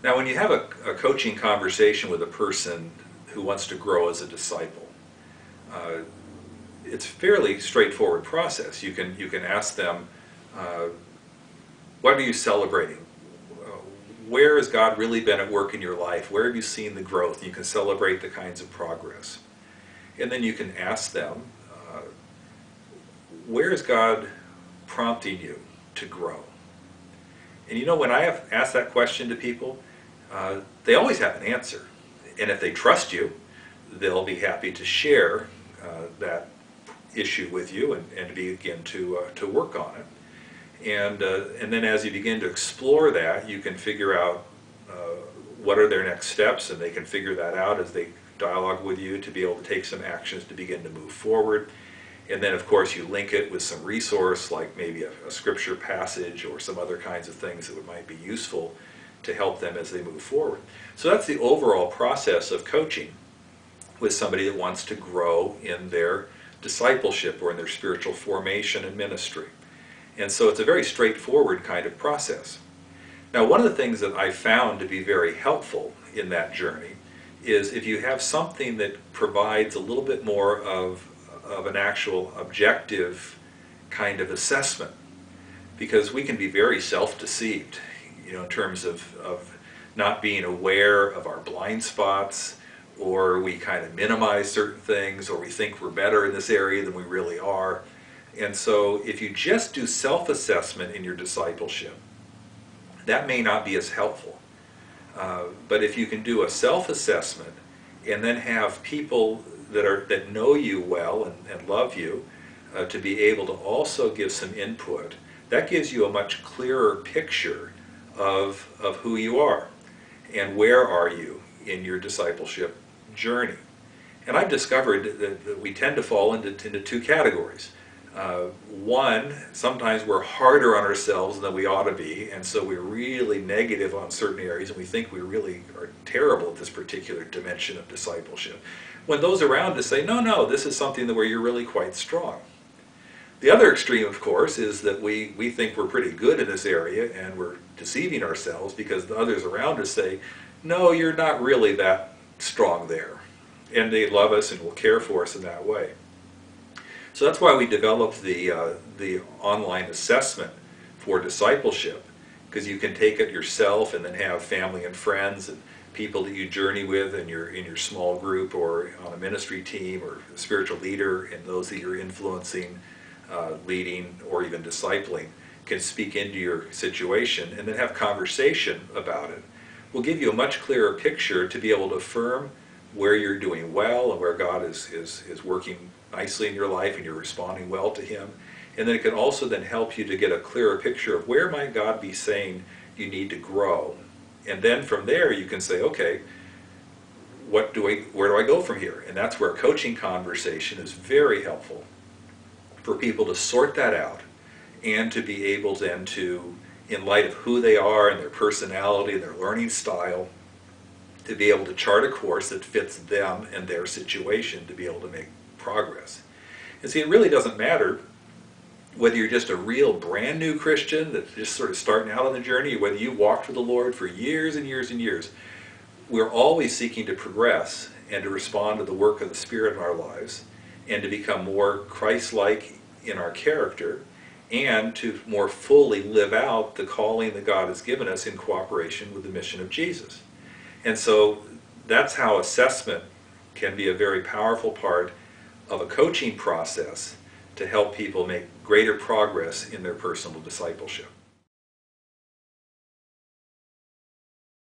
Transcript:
Now, when you have a coaching conversation with a person who wants to grow as a disciple, it's a fairly straightforward process. You can ask them, what are you celebrating? Where has God really been at work in your life? Where have you seen the growth? You can celebrate the kinds of progress. And then you can ask them, where is God prompting you to grow? And you know, when I have asked that question to people, they always have an answer. And if they trust you, they'll be happy to share that issue with you and begin to work on it. And then as you begin to explore that, you can figure out what are their next steps, and they can figure that out as they dialogue with you to be able to take some actions to begin to move forward. And then, of course, you link it with some resource, like maybe a scripture passage or some other kinds of things that might be useful to help them as they move forward. So that's the overall process of coaching with somebody that wants to grow in their discipleship or in their spiritual formation and ministry. And so it's a very straightforward kind of process. Now, one of the things that I found to be very helpful in that journey is if you have something that provides a little bit more of an actual objective kind of assessment, because we can be very self-deceived, you know, in terms of not being aware of our blind spots, or we kind of minimize certain things, or we think we're better in this area than we really are. And so if you just do self-assessment in your discipleship, that may not be as helpful. But if you can do a self-assessment and then have people that know you well and love you to be able to also give some input, that gives you a much clearer picture of who you are and where are you in your discipleship journey. And I've discovered that we tend to fall into two categories. One, sometimes we're harder on ourselves than we ought to be, and so we're really negative on certain areas, and we think we really are terrible at this particular dimension of discipleship. When those around us say, no, this is something where you're really quite strong. The other extreme, of course, is that we think we're pretty good in this area, and we're deceiving ourselves because the others around us say, no, you're not really that strong there. And they love us and will care for us in that way. So that's why we developed the online assessment for discipleship, because you can take it yourself and then have family and friends and people that you journey with in your small group or on a ministry team or a spiritual leader, and those that you're influencing, leading, or even discipling can speak into your situation and then have conversation about it. Will give you a much clearer picture to be able to affirm where you're doing well and where God is working nicely in your life and you're responding well to Him. And then it can also then help you to get a clearer picture of where might God be saying you need to grow. And then from there you can say, okay, where do I go from here? And that's where coaching conversation is very helpful for people to sort that out and to be able then to, in light of who they are and their personality and their learning style, to be able to chart a course that fits them and their situation to be able to make progress. And see, it really doesn't matter whether you're just a real brand new Christian that's just sort of starting out on the journey, or whether you walked with the Lord for years and years and years. We're always seeking to progress and to respond to the work of the Spirit in our lives and to become more Christ-like in our character and to more fully live out the calling that God has given us in cooperation with the mission of Jesus. And so that's how assessment can be a very powerful part of a coaching process to help people make greater progress in their personal discipleship.